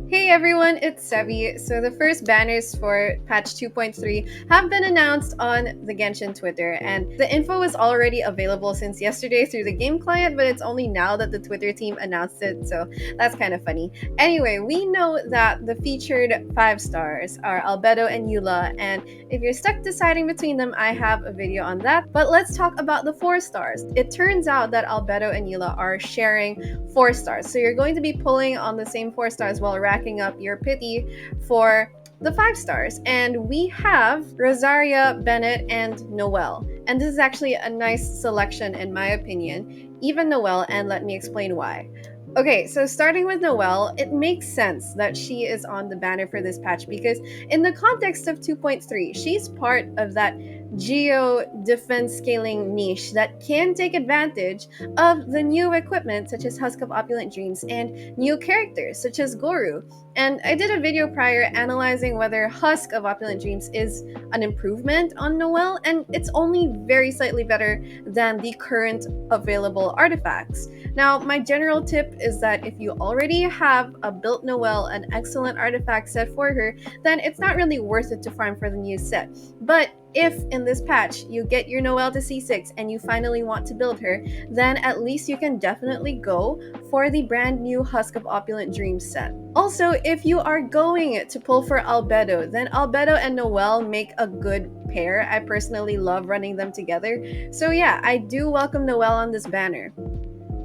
Hey everyone, it's Sevy. So the first banners for patch 2.3 have been announced on the Genshin Twitter, and the info is already available since yesterday through the game client, but it's only now that the Twitter team announced it, so that's kind of funny. Anyway, we know that the featured 5 stars are Albedo and EULA, and if you're stuck deciding between them, I have a video on that. But let's talk about the 4 stars. It turns out that Albedo and EULA are sharing 4 stars, so you're going to be pulling on the same 4 stars while racking up your pity for the 5 stars. And we have Rosaria, Bennett, and Noelle. And this is actually a nice selection in my opinion, even Noelle, and let me explain why. Okay, so starting with Noelle, it makes sense that she is on the banner for this patch because in the context of 2.3, she's part of that geo defense scaling niche that can take advantage of the new equipment such as Husk of Opulent Dreams and new characters such as Goru. And I did a video prior analyzing whether Husk of Opulent Dreams is an improvement on Noelle, and it's only very slightly better than the current available artifacts. Now, my general tip is that if you already have a built Noelle, an excellent artifact set for her, then it's not really worth it to farm for the new set. But if in this patch you get your Noelle to C6 and you finally want to build her, then at least you can definitely go for the brand new Husk of Opulent Dreams set. Also, if you are going to pull for Albedo, then Albedo and Noelle make a good pair. I personally love running them together. So yeah, I do welcome Noelle on this banner.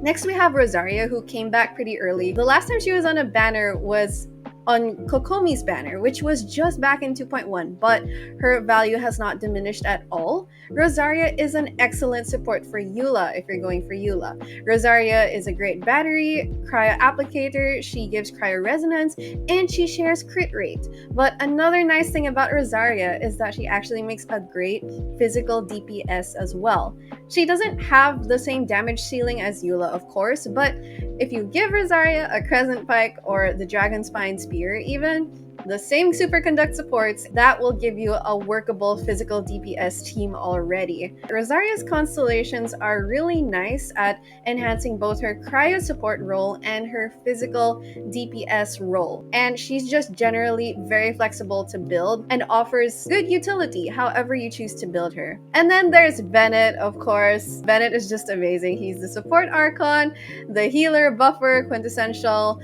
Next, we have Rosaria, who came back pretty early. The last time she was on a banner was on Kokomi's banner, which was just back in 2.1, but her value has not diminished at all. Rosaria is an excellent support for EULA if you're going for EULA. Rosaria is a great battery, cryo applicator, she gives cryo resonance, and she shares crit rate. But another nice thing about Rosaria is that she actually makes a great physical DPS as well. She doesn't have the same damage ceiling as EULA, of course, but if you give Rosaria a Crescent Pike or the Dragon Spine Spear even, the same superconduct supports, that will give you a workable physical DPS team already. Rosaria's constellations are really nice at enhancing both her cryo support role and her physical DPS role. And she's just generally very flexible to build and offers good utility however you choose to build her. And then there's Bennett, of course. Bennett is just amazing. He's the support Archon, the healer, buffer, quintessential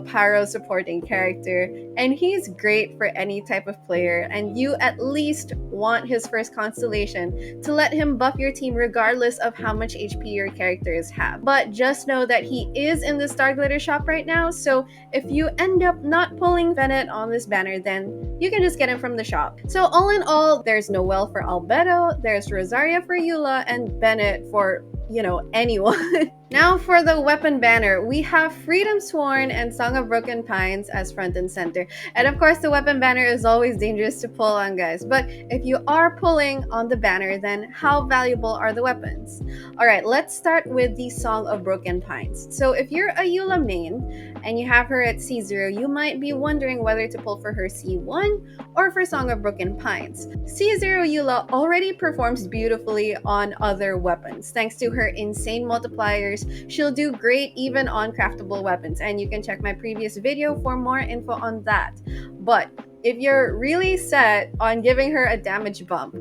pyro supporting character, and he's great for any type of player, and you at least want his first constellation to let him buff your team regardless of how much HP your characters have. But just know that he is in the Star Glitter shop right now, so if you end up not pulling Bennett on this banner, then you can just get him from the shop. So all in all, there's Noelle for Albedo, there's Rosaria for EULA, and Bennett for, you know, anyone. Now for the weapon banner, we have Freedom Sworn and Song of Broken Pines as front and center. And of course, the weapon banner is always dangerous to pull on, guys. But if you are pulling on the banner, then how valuable are the weapons? Alright, let's start with the Song of Broken Pines. So if you're a EULA main and you have her at C0, you might be wondering whether to pull for her C1 or for Song of Broken Pines. C0 EULA already performs beautifully on other weapons. Thanks to her insane multipliers, she'll do great even on craftable weapons, and you can check my previous video for more info on that. But if you're really set on giving her a damage bump,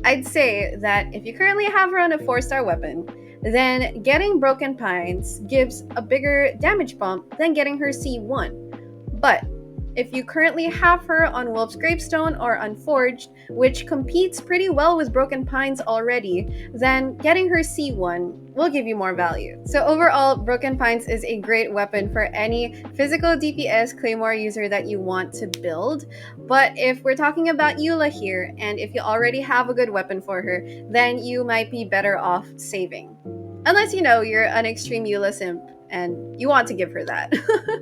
I'd say that if you currently have her on a 4-star weapon, then getting Broken Pines gives a bigger damage bump than getting her C1. But if you currently have her on Wolf's Gravestone or Unforged, which competes pretty well with Broken Pines already, then getting her C1 will give you more value. So overall, Broken Pines is a great weapon for any physical DPS Claymore user that you want to build. But if we're talking about EULA here, and if you already have a good weapon for her, then you might be better off saving. Unless, you know, you're an extreme EULA simp and you want to give her that.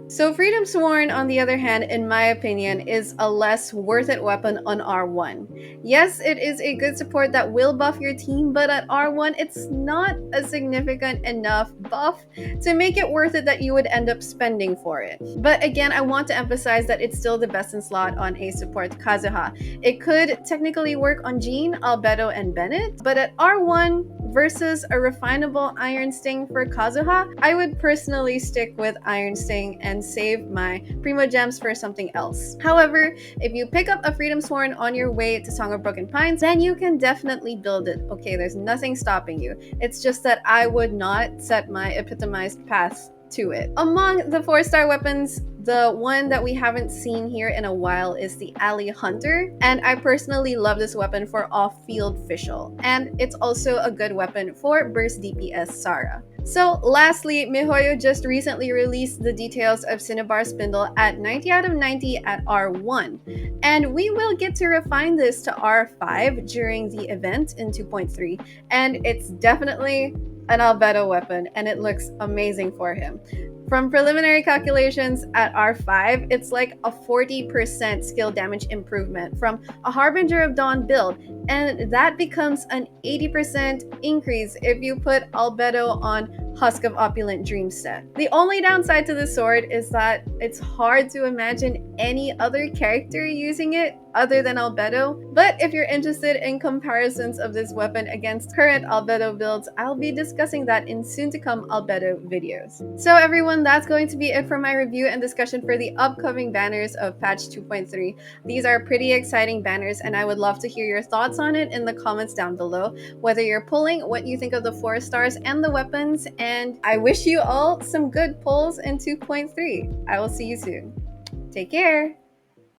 So Freedom Sworn, on the other hand, in my opinion, is a less worth it weapon on R1. Yes, it is a good support that will buff your team, but at R1, it's not a significant enough buff to make it worth it that you would end up spending for it. But again, I want to emphasize that it's still the best in slot on a support Kazuha. It could technically work on Jean, Albedo, and Bennett, but at R1, versus a refinable Iron Sting for Kazuha, I would personally stick with Iron Sting and save my Primo Gems for something else. However, if you pick up a Freedom Sworn on your way to Song of Broken Pines, then you can definitely build it. Okay, there's nothing stopping you. It's just that I would not set my epitomized path to it. Among the 4-star weapons, the one that we haven't seen here in a while is the Alley Hunter, and I personally love this weapon for off-field Fischl, and it's also a good weapon for burst DPS Sara. So lastly, MiHoYo just recently released the details of Cinnabar Spindle at 90 out of 90 at R1, and we will get to refine this to R5 during the event in 2.3, and it's definitely an Albedo weapon, and it looks amazing for him. From preliminary calculations at R5, it's like a 40% skill damage improvement from a Harbinger of Dawn build, and that becomes an 80% increase if you put Albedo on Husk of Opulent Dream set. The only downside to this sword is that it's hard to imagine any other character using it other than Albedo, but if you're interested in comparisons of this weapon against current Albedo builds, I'll be discussing that in soon-to-come Albedo videos. So everyone, that's going to be it for my review and discussion for the upcoming banners of patch 2.3. These are pretty exciting banners, and I would love to hear your thoughts on it in the comments down below, whether you're pulling, what you think of the 4 stars and the weapons, and I wish you all some good pulls in 2.3. I will see you soon. Take care!